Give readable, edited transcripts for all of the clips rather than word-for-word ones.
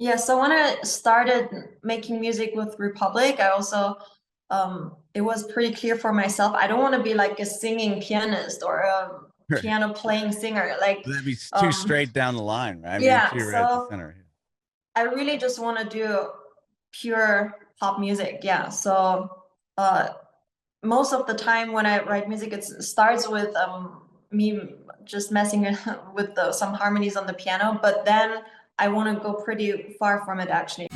Yeah, so when I started making music with Republic, I also it was pretty clear for myself. I don't want to be like a singing pianist or a piano playing singer. Like, That'd be too um, straight down the line, right? I mean, yeah, too right at the so center. I really just want to do pure pop music. Yeah, so uh, most of the time when I write music, it starts with me just messing with some harmonies on the piano, but then I want to go pretty far from it actually.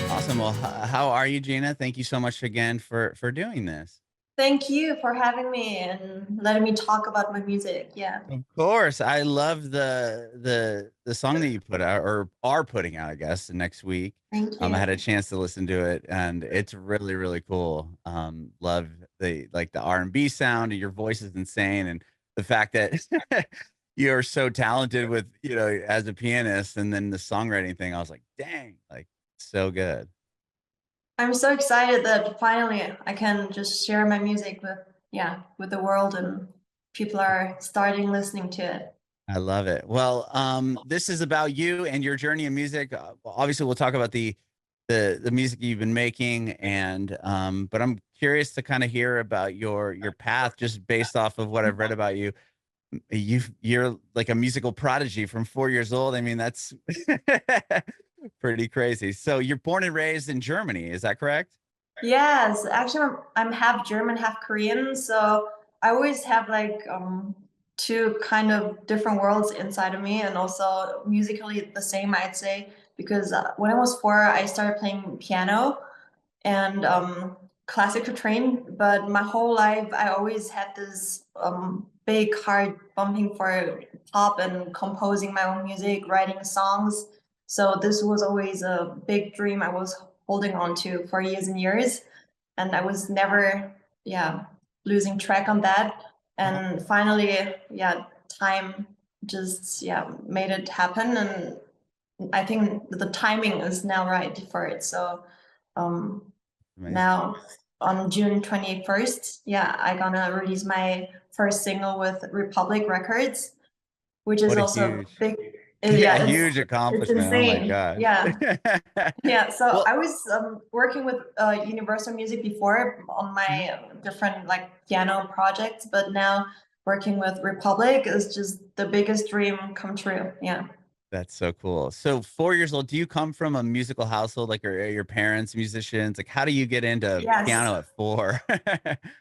Awesome. Well, how are you, Gina? Thank you so much again for doing this. Thank you for having me and letting me talk about my music. Yeah. Of course, I love the song that you put out or are putting out, I guess, next week. Thank I had a you. chance to listen to it, and it's really, really cool. Love the like the R&B sound. Your voice is insane, and the fact that you're so talented with as a pianist, and then the songwriting thing. I was like, dang, like so good. I'm so excited that finally I can just share my music with, yeah, with the world and people are starting listening to it. I love it. Well, this is about you and your journey in music. Obviously, we'll talk about the music you've been making, and but I'm curious to kind of hear about your path, just based off of what I've read about you. You're like a musical prodigy from 4 years old. I mean, that's pretty crazy. So you're born and raised in Germany, is that correct? Yes, actually I'm half German, half Korean, so I always have like two kind of different worlds inside of me and also musically the same I'd say because when I was 4 I started playing piano and classical trained, but my whole life I always had this big heart bumping for pop and composing my own music, writing songs. So this was always a big dream I was holding on to for years and years, and I was never, yeah, losing track on that. Uh-huh. And finally, yeah, time just made it happen, and I think the timing is now right for it. So um, Amazing. now on June 21st, yeah, I gonna release my first single with Republic Records, which is What a also huge, big. yeah, Yeah, huge it's accomplishment. Oh my insane. gosh. Yeah, yeah. So Well, I was working with Universal Music before on mhm. my different like piano projects, but now working with Republic is just the biggest dream come true. Yeah. That's so cool. So 4 years old, do you come from a musical household? Like, are your parents musicians? Like, how do you get into Yes. piano at 4?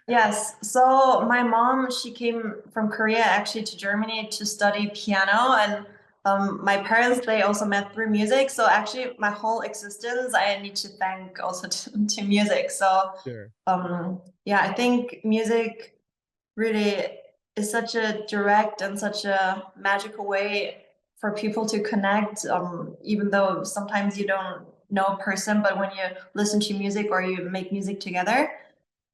Yes. So my mom, she came from Korea actually to Germany to study piano, and my parents, they also met through music. So actually, my whole existence, I need to thank also to music. So Sure. yeah, I think music really is such a direct and such a magical way for people to connect. Even though sometimes you don't know a person, but when you listen to music or you make music together,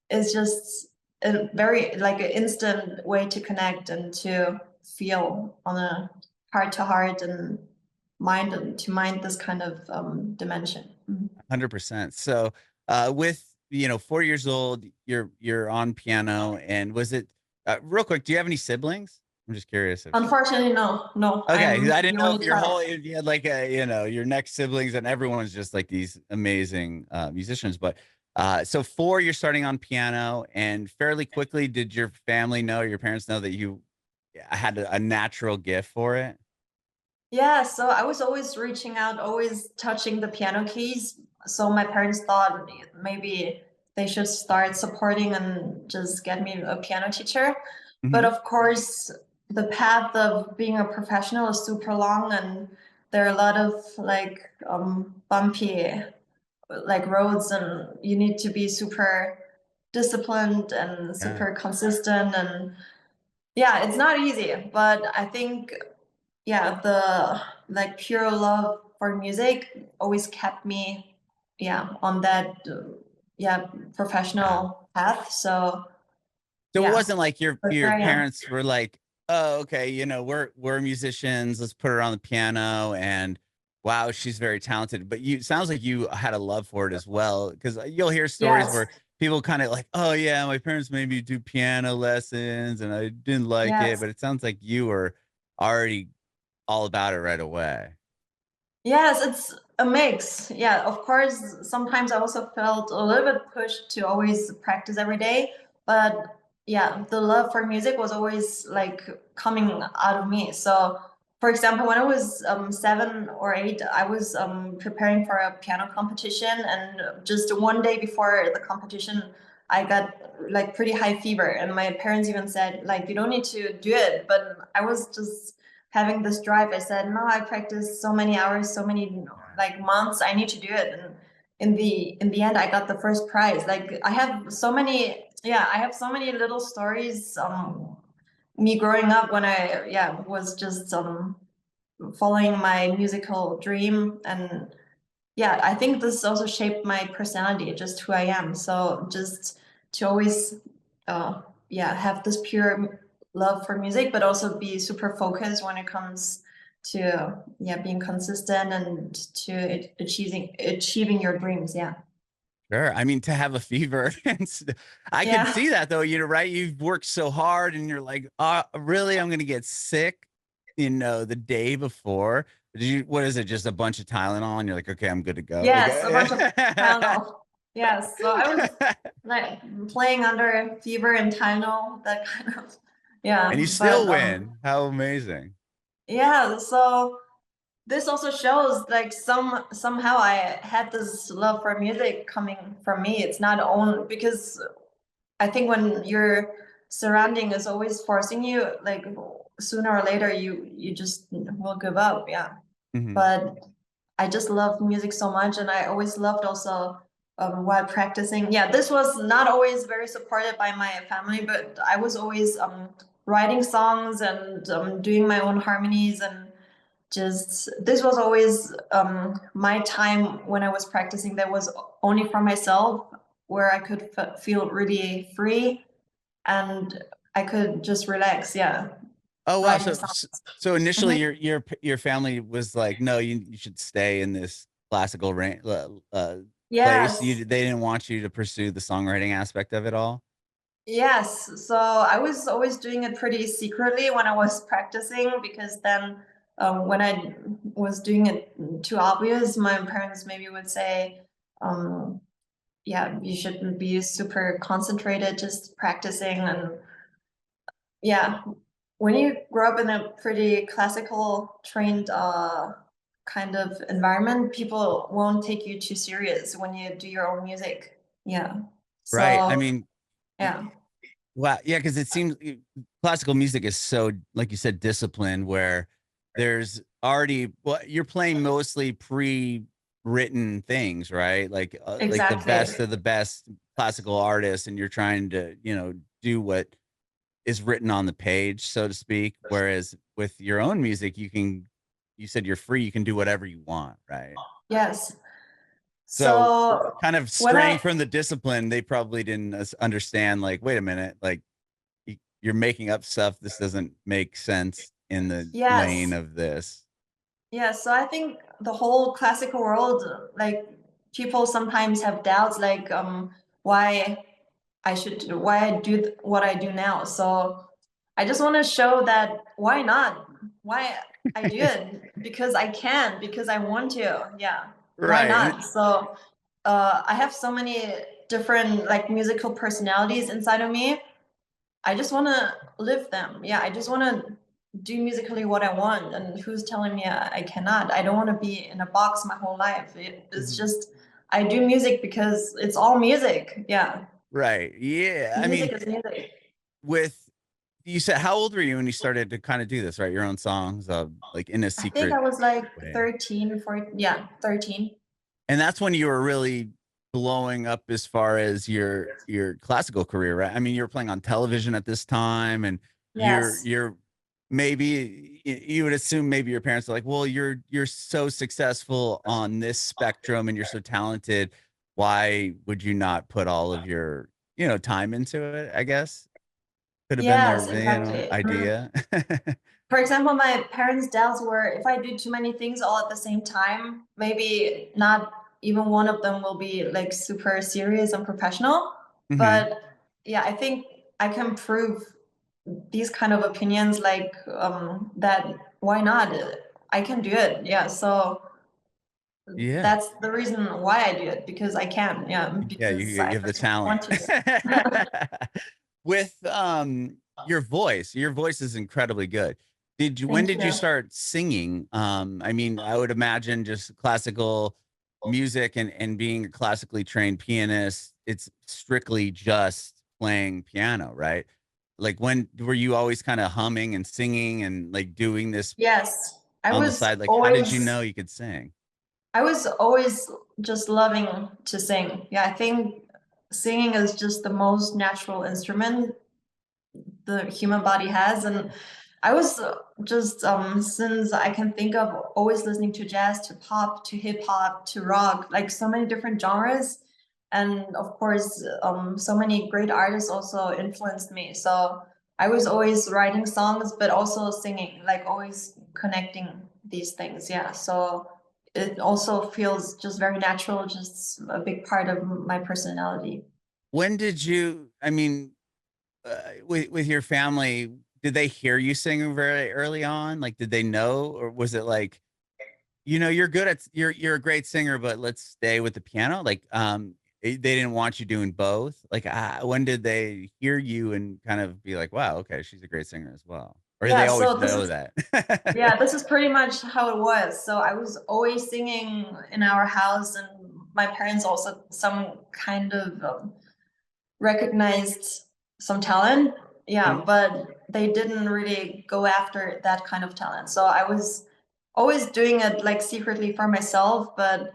it's just a very like an instant way to connect and to feel on a heart to heart and mind to mind this kind of dimension. Mhm. 100%. So, with 4 years old, you're on piano, and was it real quick? Do you have any siblings? I'm just curious if. Unfortunately, no, no, Okay, I'm I the didn't know only if your child. whole if you had like a your next siblings, and everyone's just like these amazing musicians. But so 4, you're starting on piano, and fairly quickly, did your family know, your parents know that you had a natural gift for it? Yeah, so I was always reaching out, always touching the piano keys. So my parents thought maybe they should start supporting and just get me a piano teacher. But Hmm. of course, the path of being a professional is super long, and there are a lot of like bumpy like roads, and you need to be super disciplined and Yeah. super consistent. And yeah, it's not easy, but I think yeah, the like pure love for music always kept me, yeah, on that, yeah, Yeah. professional path. So So it yeah, wasn't like your but here your I am. parents were like, "Oh, okay, we're musicians. Let's put her on the piano." And wow, she's very talented. But you sounds like you had a love for it as well, because you'll hear stories Yes, where people kind of like, "Oh yeah, my parents made me do piano lessons, and I didn't like it." yes, But it sounds like you were already all about it right away. Yes, it's a mix. Yeah, of course, sometimes I also felt a little bit pushed to always practice every day, but yeah, the love for music was always like coming out of me. So, for example, when I was 7 or 8, I was preparing for a piano competition, and just one day before the competition, I got like pretty high fever, and my parents even said like, you don't need to do it, but I was just having this drive. I said, no, I practiced so many hours, so many like months, I need to do it. And in the end, I got the first prize. Like I have so many, yeah, I have so many little stories. Me growing up when I was just following my musical dream. And yeah, I think this also shaped my personality, just who I am. So just to always have this pure love for music, but also be super focused when it comes to being consistent and to achieving your dreams. Yeah. Sure. I mean, to have a fever, I can Yeah. see that though, right? You've worked so hard and you're like, really, I'm going to get sick, the day before. What is it? Just a bunch of Tylenol and you're like, okay, I'm good to go. Like, Yes, a bunch of Tylenol. Yes. So I was like playing under fever and Tylenol, that kind of and yeah. you But still win. How amazing. yeah, so this also shows like somehow I had this love for music coming from me. It's not only because I think when your surrounding is always forcing you, like sooner or later you just will give up. Yeah. Mhm. But I just love music so much, and I always loved also while practicing. Yeah, this was not always very supported by my family, but I was always writing songs and doing my own harmonies, and just this was always my time when I was practicing. That was only for myself, where I could feel really free and I could just relax. Yeah, Oh, wow. writing So, songs. so initially Mhm. your family was like, no, you should stay in this classical place. Yes. They didn't want you to pursue the songwriting aspect of it all. Yes, so I was always doing it pretty secretly when I was practicing, because then when I was doing it too obvious, my parents maybe would say, yeah, you shouldn't be super concentrated just practicing. And yeah, when you grow up in a pretty classical trained kind of environment, people won't take you too serious when you do your own music. Yeah. Right. I So, mean, yeah, wow. Yeah. Cause it seems classical music is so, like you said, disciplined where there's already, well, you're playing mostly pre-written things, right? Like the exactly. best of the best classical artists. And you're trying to, do what is written on the page, so to speak. Whereas with your own music, you said you're free, you can do whatever you want, right? Yes. So So kind of when straying I, from the discipline, they probably didn't understand, like, wait a minute, like you're making up stuff. This doesn't make sense in the lane yes, of this. yes. So I think the whole classical world, like people sometimes have doubts, like why why I do what I do now. So I just want to show that why not? Why I do it because I can, because I want to. Yeah, why Right. not? So I have so many different like musical personalities inside of me. I just want to live them. Yeah, I just want to do musically what I want. And who's telling me I cannot? I don't want to be in a box my whole life. It's Mhm. just, I do music because it's all music. Yeah, Right. Yeah. I music mean, is music. with you said, how old were you when you started to kind of do this, right? Your own songs, like in a I think secret I was like way. 13, 14. Yeah, 13. And that's when you were really blowing up as far as your classical career, right? I mean, you were playing on television at this time, and Yes. you're maybe you would assume maybe your parents are like, well, you're so successful on this spectrum and you're so talented. Why would you not put all of your time into it? I guess could have been their Yes, exactly. idea. For example, my parents' doubts were if I do too many things all at the same time, maybe not even one of them will be like super serious and professional. Hmm. But yeah, I think I can prove these kind of opinions like that why not? I can do it. Yeah. So Yeah. that's the reason why I do it, because I can. Yeah. Yeah, Because you I have the just talent. want to. With your voice is incredibly good. When Thank did you you. start singing? I mean, I would imagine just classical music and being a classically trained pianist, it's strictly just playing piano, right? Like when were you always kind of humming and singing and like doing this Yes. I on the was side? Like how did you always know you could sing? I was always just loving to sing. Yeah, I think singing is just the most natural instrument the human body has. And I was just since I can think of, always listening to jazz, to pop, to hip hop, to rock, like so many different genres. And of course, so many great artists also influenced me. So I was always writing songs, but also singing, like always connecting these things. Yeah. So it also feels just very natural, just a big part of my personality. When did you, I mean, with your family, did they hear you sing very early on? Like, did they know, or was it like, you're good at you're a great singer, but let's stay with the piano? Like, they didn't want you doing both. Like, when did they hear you and kind of be like, wow, okay, she's a great singer as well, or did they Yeah. always So this know is that? Yeah, this is pretty much how it was. So I was always singing in our house, and my parents also some kind of recognized some talent. Yeah, Mhm. but they didn't really go after that kind of talent. So I was always doing it like secretly for myself, but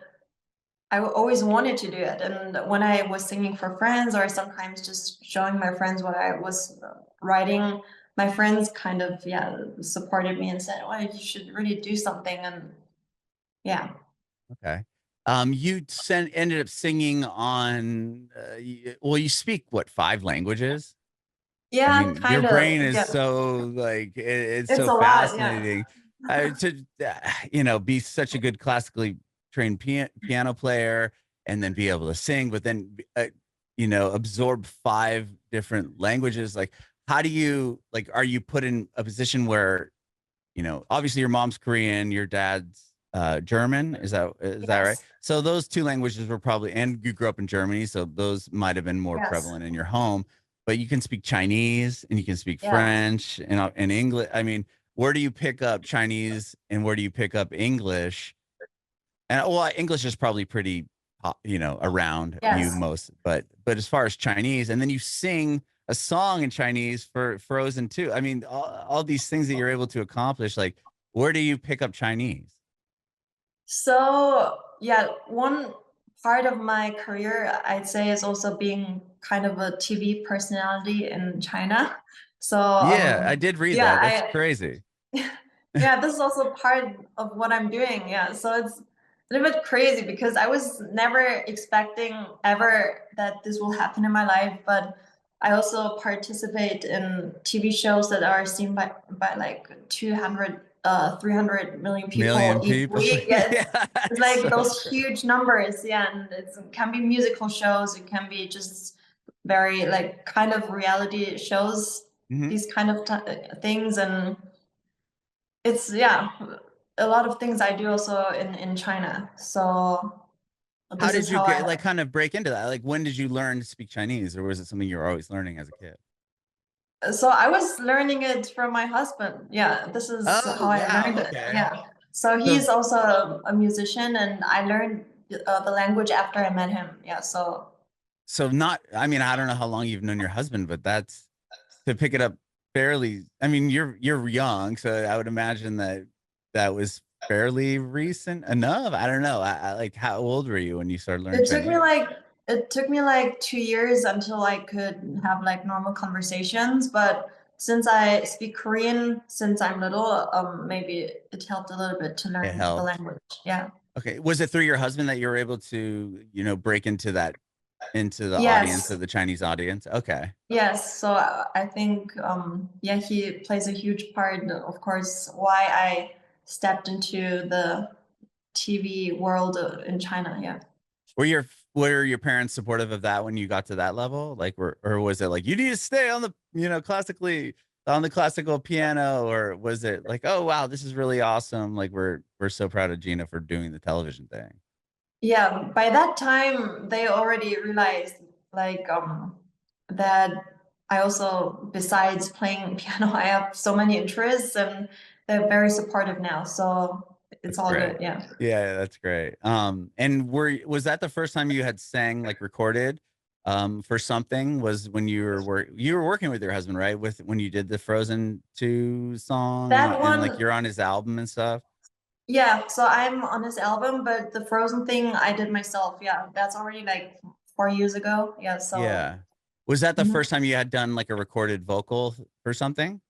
always wanted to do it. And when I was singing for friends, or sometimes just showing my friends what I was writing, my friends kind of, yeah, supported me and said, "Well, you should really do something." And yeah, Okay. Ended up singing on. Well, you speak what, 5 languages? I yeah, mean, your kind brain of. is Yeah, so like it's it's so a lot. Yeah, fascinating. To be such a good classically trained piano player and then be able to sing, but then absorb 5 different languages. Like, how do you like? Are you put in a position where obviously your mom's Korean, your dad's German? Is that right? yes, So those 2 languages were probably, and you grew up in Germany, so those might have been more yes, prevalent in your home. But you can speak Chinese and you can speak yeah. French and English. I mean, where do you pick up Chinese and where do you pick up English? And well, English is probably pretty, around you Yes. most. But as far as Chinese, and then you sing a song in Chinese for Frozen too. I mean, all these things that you're able to accomplish. Like, where do you pick up Chinese? So, yeah, one part of my career, I'd say, is also being kind of a TV personality in China. So, Yeah, I did read yeah, that. That's crazy. yeah, this is also part of what I'm doing. Yeah, so it's a little bit crazy because I was never expecting ever that this will happen in my life, but I also participate in TV shows that are seen by like 200 300 million people Million each people. week. Yeah, Yeah, it's it's like so those crazy. huge numbers. Yeah, and it can be musical shows, it can be just very like kind of reality shows, Mhm. these kind of things. And it's, yeah, a lot of things I do also in China. So How this is did you how get I. like kind of break into that? Like, when did you learn to speak Chinese, or was it something you were always learning as a kid? So I was learning it from my husband. Yeah, this is Oh how I wow. learned it. Okay. Yeah. So So he's also a musician, and I learned the language after I met him. Yeah. So not, I mean, I don't know how long you've known your husband, but that's to pick it up fairly. I mean, you're young, so I would imagine that that was fairly recent enough. I don't know. I like, how old were you when you started learning it took me Chinese? like it took me like 2 years until I could have like normal conversations. But since I speak Korean since I'm little, maybe it helped a little bit to It learn the helped. language. Yeah. Okay. Was it through your husband that you were able to, break into the audience, Yes. of the Chinese audience? Okay. Yes, so I think yeah, he plays a huge part, of course, why I stepped into the TV world in China. Yeah. Were your parents supportive of that when you got to that level? Like, or was it like you need to stay on the, classically? on the classical piano, or was it like, oh wow, this is really awesome? Like we're so proud of Gina for doing the television thing. Yeah, by that time they already realized like that I also, besides playing piano, I have so many interests, and they're very supportive now. So it's That's all great. good. Yeah. Yeah, that's great. And was that the first time you had sang like recorded for something? Was when you were working with your husband, right? With when you did the Frozen 2 song That and like one, you're on his album and stuff? yeah, so I'm on his album, but the Frozen thing I did myself. Yeah, that's already like 4 years ago. Yeah, so Yeah. Was that the mhm. first time you had done like a recorded vocal for something?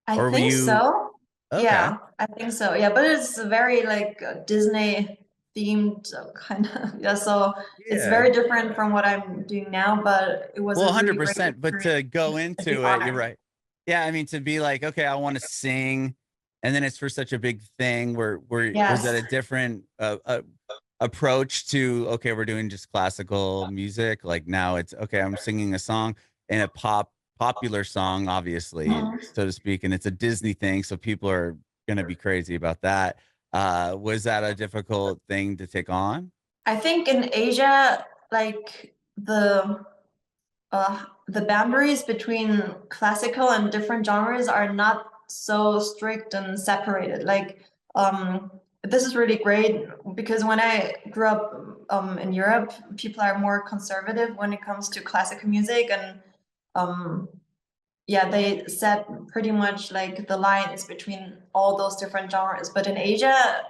I Or were think you so. okay? Yeah, I think so. Yeah, but it's very like Disney themed kind of. Yeah, so it's Yeah. very different from what I'm doing now, but it was Well, a really great 100%, but to go experience, a big into it, you're honor. right. Yeah, I mean, to be like, okay, I want to sing, and then it's for such a big thing. Where was that Yes. a different approach to, okay, we're doing just classical music? Like now it's okay, I'm singing a song and a popular song, obviously, Mhm. so to speak, and it's a Disney thing, so people are gonna be crazy about that. Was that a difficult thing to take on? I think in Asia, like the boundaries between classical and different genres are not so strict and separated. Like, this is really great because when I grew up in Europe, people are more conservative when it comes to classical music, and um, yeah, they set pretty much like the lines between all those different genres. But in Asia,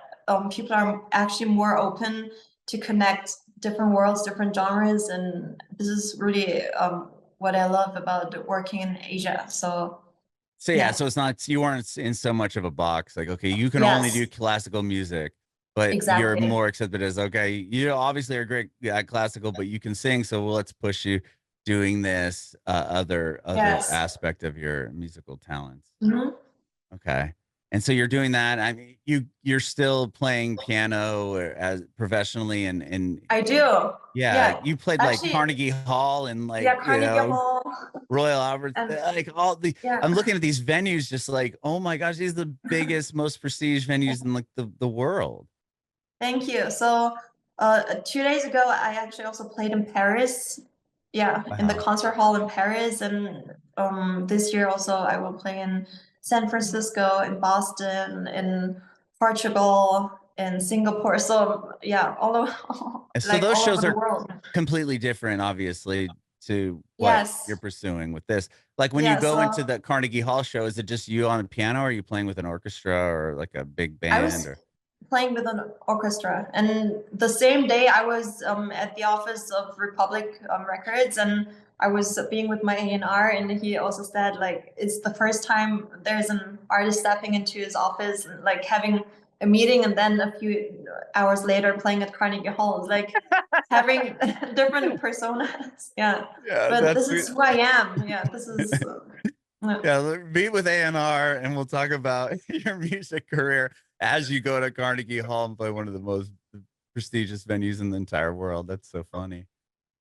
people are actually more open to connect different worlds, different genres, and this is really what I love about working in Asia. So So yeah, yeah, so it's not you weren't in so much of a box. Like, okay, you can only do yes, classical music, but you're exactly. more accepted as okay, you obviously are great at classical, but you can sing. So well, let's push you doing this other Yes. aspect of your musical talents. Mhm. Okay. And so you're doing that. I mean, you're still playing piano as professionally and I do. yeah, Yeah, you played like actually, Carnegie Hall and like, yeah, Carnegie Hall, Royal Albert, and like all the yeah. I'm looking at these venues just like, oh my gosh, these are the biggest, most prestige venues in like the world. Thank you. So, 2 days ago, I actually also played in Paris. Yeah, in the Wow. concert hall in Paris, and this year also I will play in San Francisco, in Boston, in Portugal, in Singapore. So yeah, all over, And so like those all over shows the are world. completely different, obviously, to what you're Yes, pursuing with this. Like when you yeah. go into So the Carnegie Hall show, is it just you on the piano, or are you playing with an orchestra or like a big I band was or playing with an orchestra, and the same day I was at the office of Republic Records, and I was being with my A&R, and he also said like it's the first time there's an artist stepping into his office and like having a meeting, and then a few hours later playing at Carnegie Hall. It's like having different personas. Yeah, yeah, but that's this is who I am. Yeah, this is. Yeah. yeah, meet with A&R and we'll talk about your music career as you go to Carnegie Hall and play one of the most prestigious venues in the entire world. That's so funny.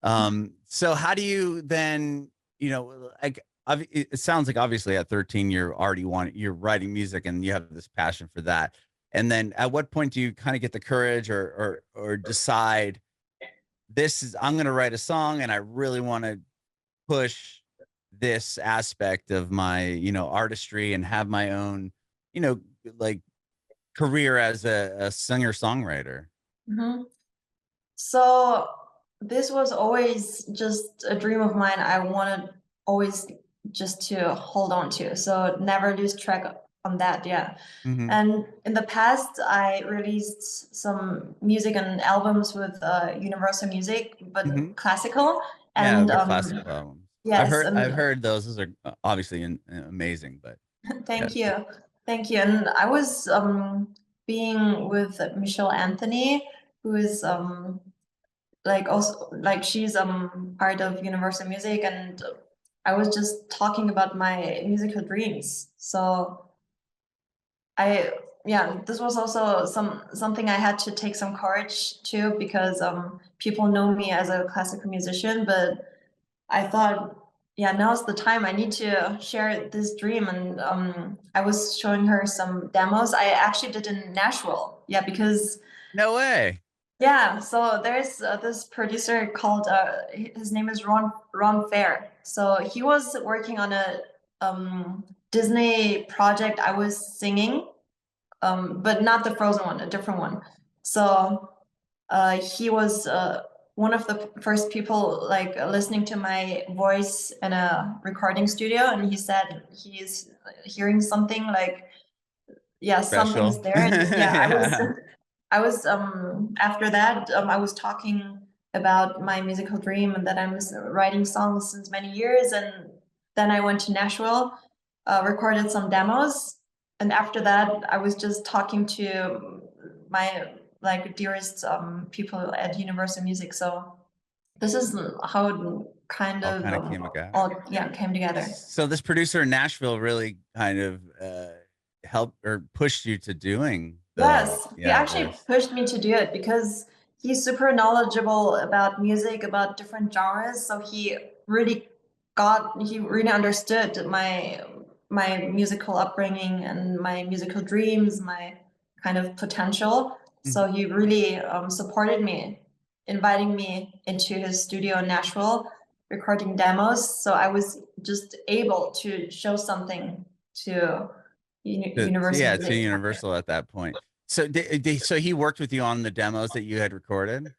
So how do you then, like it sounds like obviously at 13 you're writing music and you have this passion for that. And then at what point do you kind of get the courage or decide this is I'm going to write a song and I really want to push this aspect of my, artistry and have my own, you know, like career as a singer-songwriter. Mhm. So this was always just a dream of mine. I wanted always just to hold on to. So never lose track on that. Yeah. Mhm. And in the past, I released some music and albums with Universal Music, but Mhm. classical. Yeah, And the classical albums. yes, I've and heard those. Those are obviously amazing, but yeah. thank you, thank you. And I was being with Michelle Anthony, who is like also like she's part of Universal Music, and I was just talking about my musical dreams. So I yeah, this was also something I had to take some courage to, because people know me as a classical musician, but I thought yeah, now's the time. I need to share this dream. And I was showing her some demos. I actually did in Nashville. Yeah, because No way. yeah, so there's this producer called his name is Ron Fair. So he was working on a Disney project I was singing, but not the Frozen one, a different one. So he was one of the first people like listening to my voice in a recording studio, and he said he's hearing something like, yeah, something's Special. there. And yeah, Yeah. I was after that I was talking about my musical dream and that I'm writing songs since many years, and then I went to Nashville, recorded some demos, and after that I was just talking to my like dearest people at Universal Music. So this is how it kind All of kind of came together. all yeah came together. So this producer in Nashville really kind of helped or pushed you to doing the Yes, he yeah actually this. pushed me to do it because he's super knowledgeable about music, about different genres. So he really understood my musical upbringing and my musical dreams, my kind of potential. So Mhm. he really supported me, inviting me into his studio in Nashville, recording demos. So I was just able to show something to Universal Yeah, to Music. Universal at that point. So so he worked with you on the demos that you had recorded?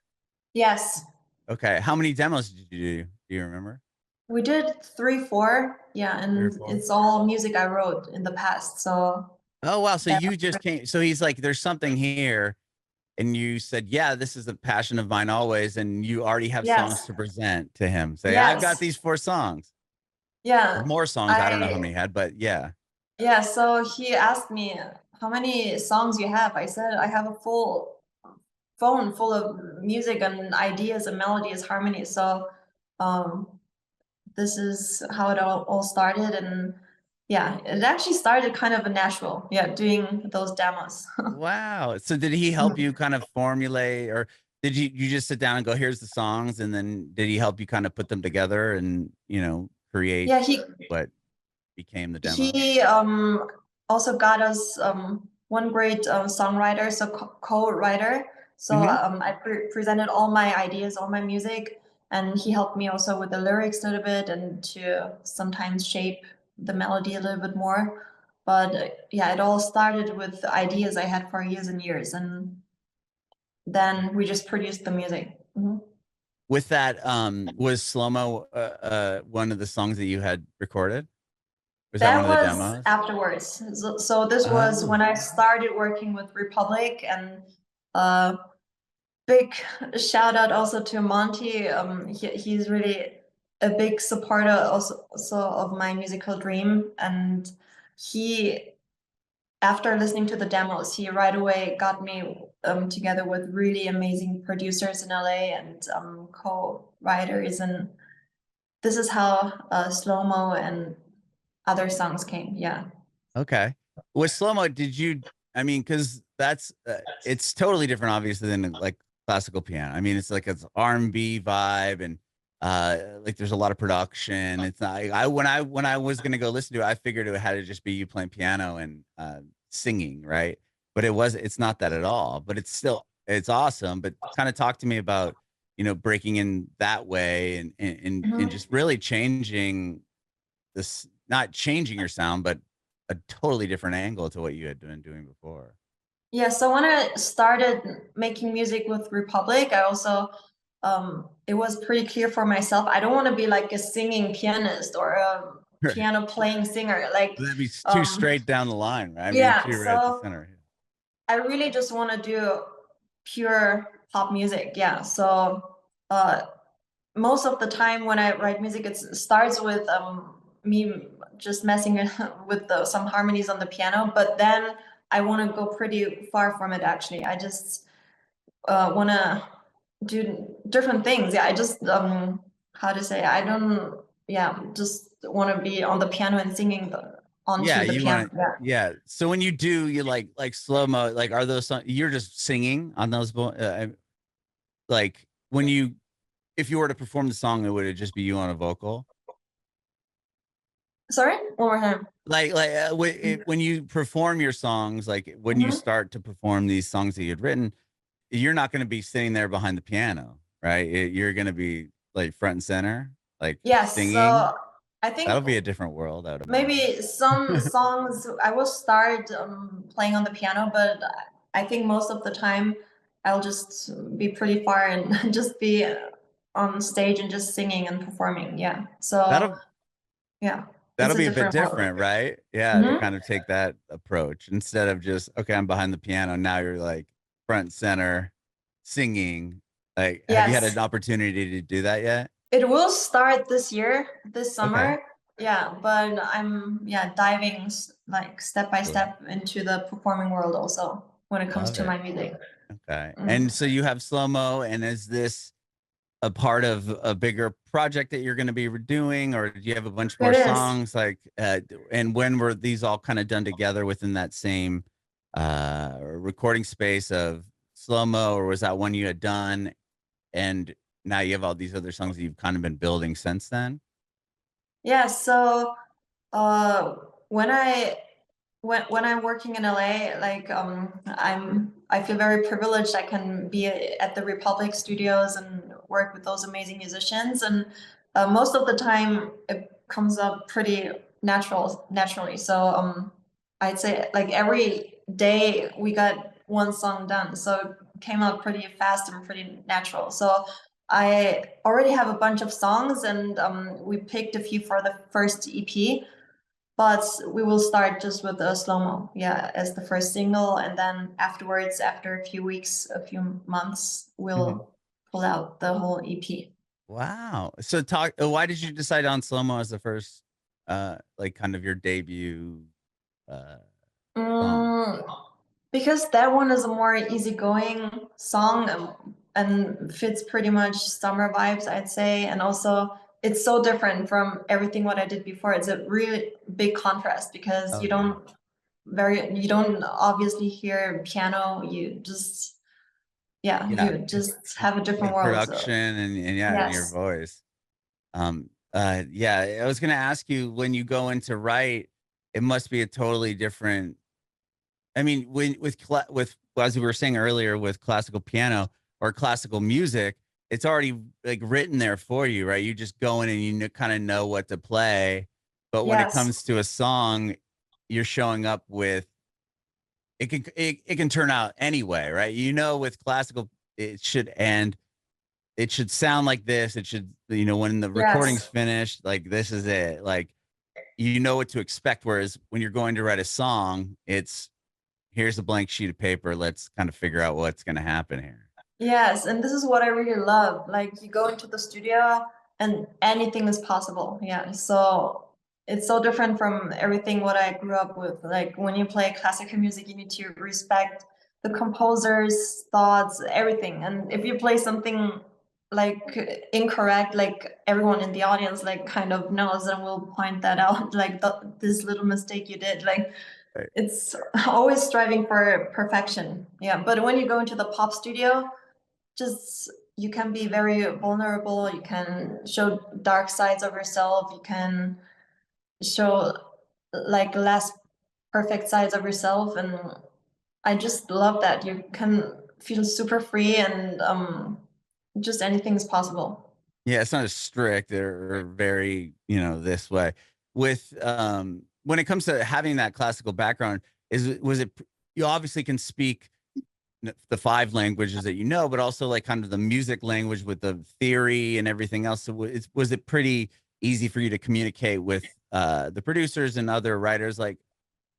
Yes. Okay. How many demos did you do? Do you remember? We did 3, 4, yeah, 3 or and 4? it's all music I wrote in the past. So Oh wow. So that, you just came, so he's like, there's something here. And you said, yeah, this is a passion of mine always. And you already have songs yes, to present to him. Say, I've got yes, these 4 songs or yeah. more songs. I don't know how I many he had, but yeah. yeah. So he asked me how many songs you have. I said I have a full phone full of music and ideas and melodies, harmonies. So um, this is how it all started, and yeah, it actually started kind of in Nashville. Yeah, doing those demos. Wow. So did he help you kind of formulate, or did you just sit down and go, here's the songs? And then did he help you kind of put them together and, create Yeah, what became the demo? he also got us one great songwriter, so co-writer. So Hmm. I presented all my ideas, all my music, and he helped me also with the lyrics a little bit and to sometimes shape the melody a little bit more. But yeah, it all started with ideas I had for years and years, and then we just produced the music. Mhm. With that, was Slo-Mo one of the songs that you had recorded? Was that one That of the was demos? afterwards. So this was Oh, when I started working with Republic, and uh, big shout out also to Monty. He's really a big supporter also of my musical dream, and he, after listening to the demos, he right away got me together with really amazing producers in LA and co-writers, and this is how Slo-Mo and other songs came. Yeah. okay. With Slo-Mo, did you, I mean, because that's, it's totally different, obviously, than like classical piano. I mean, it's like it's R&B vibe and like there's a lot of production. It's not, when I was gonna go listen to it, I figured it had to just be you playing piano and singing, right? But it's not that at all. But it's awesome. But kind of talk to me about, breaking in that way and Mhm. just really changing this, not changing your sound, but a totally different angle to what you had been doing before. Yeah, so when I started making music with Republic, I also it was pretty clear for myself. I don't want to be like a singing pianist or a Right. piano playing singer. Like That'd be too um straight down the line, right? I mean, yeah, too right at the so center. I really just want to do pure pop music. Yeah. So uh most of the time when I write music, it starts with me just messing with some harmonies on the piano, but then I want to go pretty far from it. Actually, I just want to do different things. Yeah, I just how to say, I don't, yeah, just want to be on the piano and singing Yeah, onto the you piano. want to. Yeah. Yeah. So when you do, you like Slow-Mo. Like, are those you're just singing on those? Like when you, if you were to perform the song, it would it just be you on a vocal? Sorry, one more time. When you perform your songs, like when you Mhm. start to perform these songs that you'd written, you're not going to be sitting there behind the piano, right? You're going to be like front and center, like Yes, singing. so I think That'll be a different world, I would imagine. maybe some songs I will start playing on the piano, but I think most of the time I'll just be pretty far and just be on stage and just singing and performing. Yeah. So That'll yeah, it's that'll a be a bit different world. different, right? Yeah, to Hmm. kind of take that approach instead of just, okay, I'm behind the piano. Now you're like front center singing. Like, have you had Yes, an opportunity to do that yet? it will start this year, this Okay. summer. Yeah, but I'm diving like step by Cool. step into the performing world also when it comes Love to it. my music. Okay. Mm. And so you have Slo-Mo, and is this a part of a bigger project that you're going to be doing, or do you have a bunch more It is. songs like and when were these all kind of done together within that same recording space of Slow-Mo, or was that one you had done and now you have all these other songs that you've kind of been building since then? Yeah, so uh when I when I'm working in LA, like I feel very privileged. I can be at the Republic Studios and work with those amazing musicians, and most of the time it comes up pretty naturally. So I'd say like every day we got one song done, so it came out pretty fast and pretty natural. So I already have a bunch of songs, and we picked a few for the first EP, but we will start just with the Slo-Mo, yeah, as the first single, and then afterwards, after a few weeks, a few months, Mhm. we'll pull out the whole EP. Wow. So talk why did you decide on Slow-Mo as the first like kind of your debut uh song? Mm, because that one is a more easygoing song, and fits pretty much summer vibes, I'd say. And also, it's so different from everything what I did before. It's a really big contrast because Oh yeah. you don't obviously hear piano. You just Yeah. you just have a The different world. production So and yeah, and your yes, voice. Yeah, I was gonna ask you when you go into write, it must be a totally different. I mean, when with as we were saying earlier with classical piano or classical music, it's already like written there for you, right? You just go in and you kind of know what to play. But when it yes, comes to a song, you're showing up with it can turn out anyway, right? You know, with classical, it should end it should sound like this. It should, when the recording's yes. finished, like this is it. Like you know what to expect. Whereas when you're going to write a song, it's here's a blank sheet of paper. Let's kind of figure out what's going to happen here. Yes, and this is what I really love. Like you go into the studio and anything is possible. Yeah. So it's so different from everything what I grew up with. Like when you play classical music, you need to respect the composer's thoughts, everything. And if you play something like incorrect, like everyone in the audience like kind of knows and will point that out, like this little mistake you did. Like Right. it's always striving for perfection. Yeah. But when you go into the pop studio, just you can be very vulnerable, you can show dark sides of yourself, you can show like less perfect sides of yourself, and I just love that you can feel super free, and just anything's possible. Yeah, it's not as strict or very, this way. With when it comes to having that classical background, was it you obviously can speak the five languages that you know, but also like kind of the music language with the theory and everything else. So was it pretty easy for you to communicate with the producers and other writers, like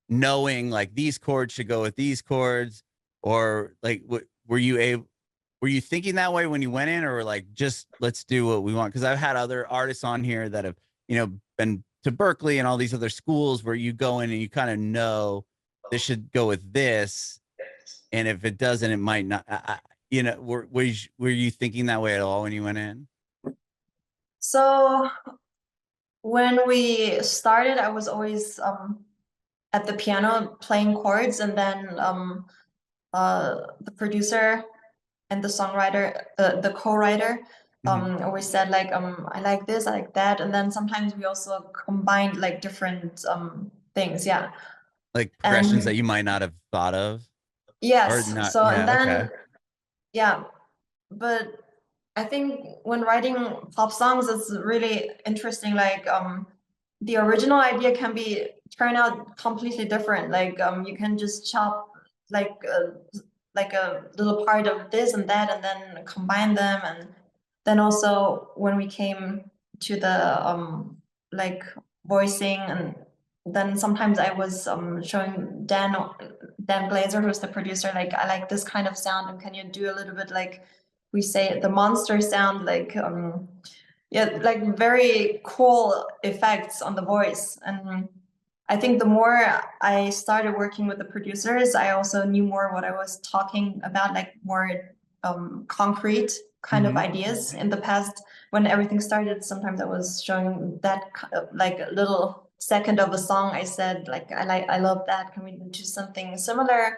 knowing like these chords should go with these chords, or like were you thinking that way when you went in, or like just let's do what we want? Because I've had other artists on here that have been to Berkeley and all these other schools where you go in and you kind of know this should go with this, and if it doesn't, it might not. Were you thinking that way at all when you went in? So when we started, I was always at the piano playing chords, and then the producer and the songwriter, the co-writer, always said like I like this, I like that, and then sometimes we also combined like different things, yeah. Like progressions that And you might not have thought of or yes, not. so and Yeah. Okay. then yeah, but I think when writing pop songs, it's really interesting. Like the original idea can be turn out completely different. Like you can just chop like like a little part of this and that, and then combine them. And then also when we came to the like voicing, and then sometimes I was showing Dan Glazer, who's the producer, like I like this kind of sound, and can you do a little bit like we say the monster sound, like yeah, like very cool effects on the voice. And I think the more I started working with the producers, I also knew more what I was talking about, like more concrete kind of ideas. In the past, when everything started, sometimes I was showing that like a little second of a song. I said like I love that. Can we do something similar?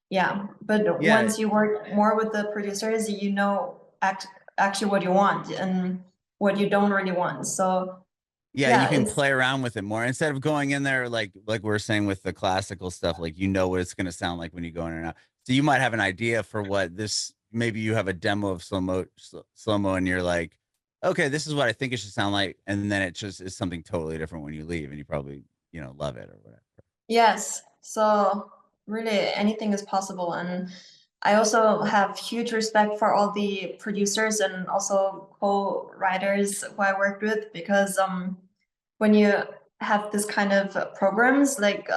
Yeah, but Yeah. once you work more with the producers, you know actually what you want and what you don't really want. So Yeah, you yeah, can it's play around with it more instead of going in there like we are saying with the classical stuff, like you know what it's going to sound like when you go in and out. So you might have an idea for what this. Maybe you have a demo of Slo-Mo, and you're like, okay, this is what I think it should sound like, and then it just is something totally different when you leave, and you probably love it or whatever. yes. So really anything is possible. And I also have huge respect for all the producers and also co-writers who I worked with, because when you have this kind of programs like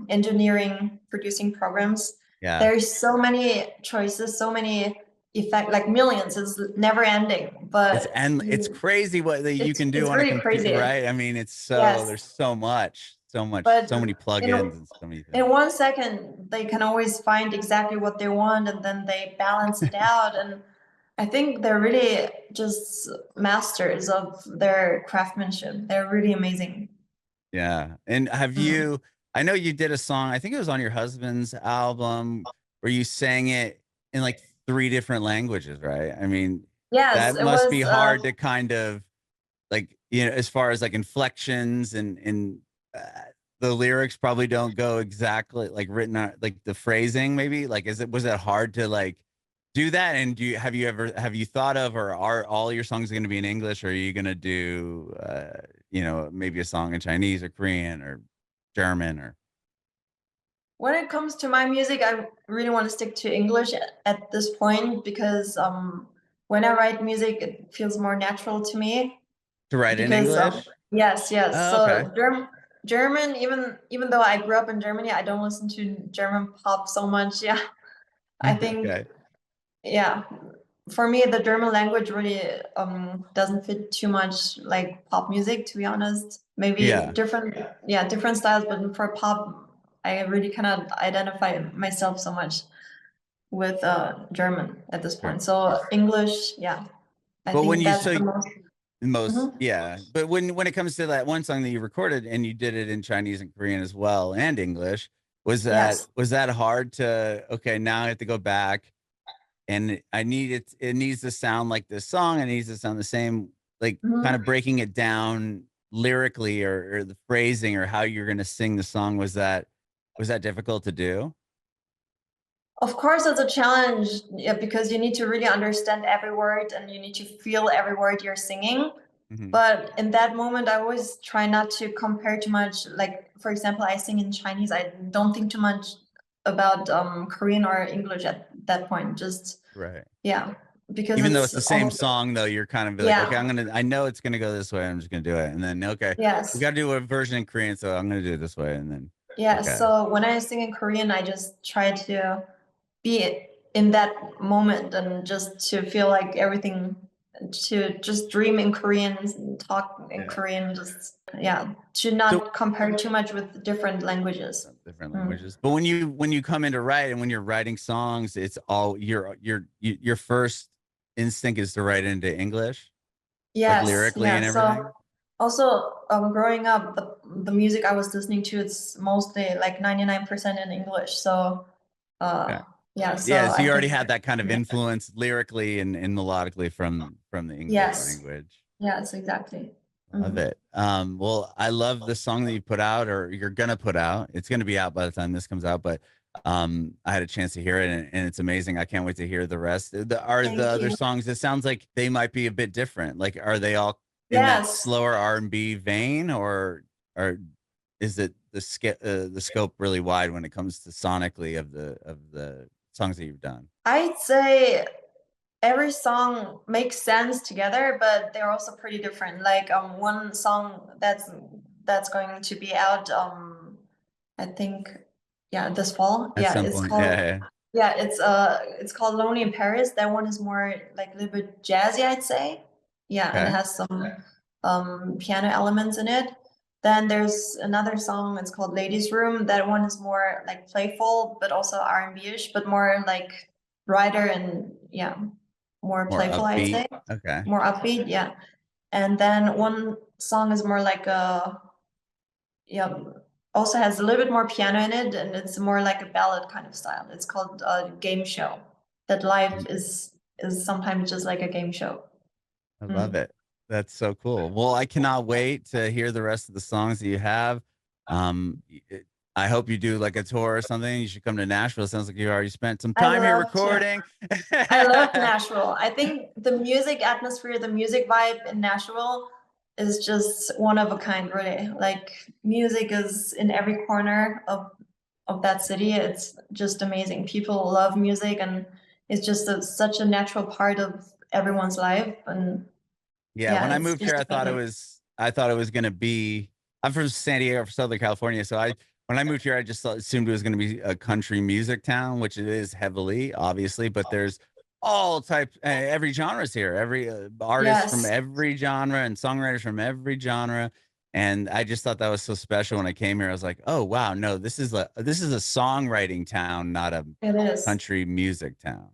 engineering producing programs, Yeah, there's so many choices, so many effect, like millions, it's never ending, but it's crazy what that you can do it's on a really computer, crazy. right? I mean, Yes, there's so much, but so many in plugins and so many in things. 1 second they can always find exactly what they want, and then they balance it out. And I think they're really just masters of their craftsmanship. They're really amazing. Yeah. And Mm. I know you did a song, I think it was on your husband's album where you sang it in like three different languages, right? I mean, Yes, that it must be was hard to kind of like, as far as like inflections and uh, the lyrics probably don't go exactly like written out, like the phrasing maybe, like, was it hard to like do that? And have you thought of, or are all your songs going to be in English, or are you going to do maybe a song in Chinese or Korean or German or when it comes to my music, I really want to stick to English at this point, because when I write music, it feels more natural to me. to write in Because English? yes, yes. Oh, okay. So German, even though I grew up in Germany, I don't listen to German pop so much. Yeah, I think Okay. yeah, for me the German language really doesn't fit too much like pop music, to be honest. Maybe Yeah. different styles, but for pop, I really cannot identify myself so much with German at this Sure. point. So English, yeah, I But when think you that's so the most. most, Mhm. yeah. But when it comes to that one song that you recorded and you did it in Chinese and Korean as well and English, Yes. was that hard to, okay, now I have to go back and it needs to sound like this song, it needs to sound the same, like kind Mhm. of breaking it down lyrically, or the phrasing or how you're going to sing the song, was that difficult to do? Of course, it's a challenge, yeah, because you need to really understand every word and you need to feel every word you're singing. Hmm. But in that moment, I always try not to compare too much. Like, for example, I sing in Chinese. I don't think too much about Korean or English at that point. Just, Right. yeah, because Even though it's it's the same almost, song, though, you're kind of like, okay, yeah, I know it's gonna go this way. I'm just gonna do it, and then okay, we yes. got to do a version in Korean, so I'm gonna do it this way, and then Yeah, okay, so when I sing in Korean, I just try to be in that moment and just to feel like everything, to just dream in Korean, talk in yeah. Korean, just yeah, to So not compare too much with different languages. different Mm. languages, but when you come in to write and when you're writing songs, it's all your first instinct is to write into English, like Yes, lyrically yeah. and So everything. also growing up, the music I was listening to, it's mostly like 99% in English. So Okay. Yeah, so Yeah, so I you already think, had that kind of yeah. influence lyrically and melodically from the English Yes, language. yes, exactly. Love it. Well, I love the song that you put out or you're gonna put out. It's gonna be out by the time this comes out, but I had a chance to hear it and it's amazing. I can't wait to hear the rest. Are the Thank other you. songs, it sounds like they might be a bit different. Like are they all in that Yes. slower R&B vein or is it the scope really wide when it comes to sonically of the songs that you've done? I'd say every song makes sense together, but they're also pretty different. Like one song that's going to be out I think, yeah, this fall. At Yeah, some it's point. called, Yeah. yeah, it's called Lonely in Paris. That one is more like a little bit jazzy, I'd say. Yeah, and it Okay. has some piano elements in it. Then there's another song, it's called Ladies Room. That one is more like playful, but also R&B-ish, but more like brighter and yeah, more More playful, I'd upbeat. say. Okay. More upbeat, yeah. And then one song is more like a, yeah, also has a little bit more piano in it, and it's more like a ballad kind of style. It's called Game Show. That life is sometimes just like a game show. I love Mm. it. That's so cool. Well, I cannot wait to hear the rest of the songs that you have. I hope you do like a tour or something. You should come to Nashville. Sounds like you already spent some I time here love to. recording. I love Nashville. I think the music atmosphere, the music vibe in Nashville is just one of a kind, really. Like music is in every corner of that city. It's just amazing. People love music, and it's just such a natural part of everyone's life. And Yeah, yeah, when I it's moved here, just amazing. I thought it was gonna be. I'm from San Diego, from Southern California, so when I moved here, I just assumed it was gonna be a country music town, which it is heavily, obviously. But there's all types, every genres here, every artist from Yes, every genre and songwriters from every genre. And I just thought that was so special when I came here. I was like, oh wow, no, this is a songwriting town, not a it is. country music town.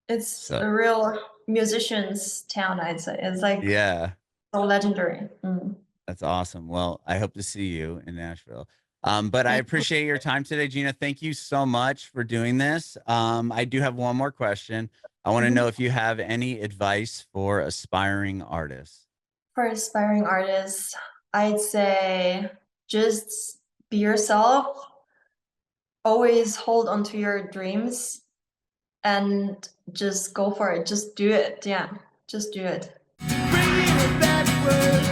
It's So a real musician's town, I'd say. It's like yeah. so legendary. Mm. That's awesome. Well, I hope to see you in Nashville. But I Thank you. appreciate your time today, Gina. Thank you so much for doing this. I do have one more question. I want to know Mhm. if you have any advice for aspiring artists. For aspiring artists, I'd say just be yourself, always hold on to your dreams, and just go for it. Just do it. Yeah, just do it. Bringing it backward.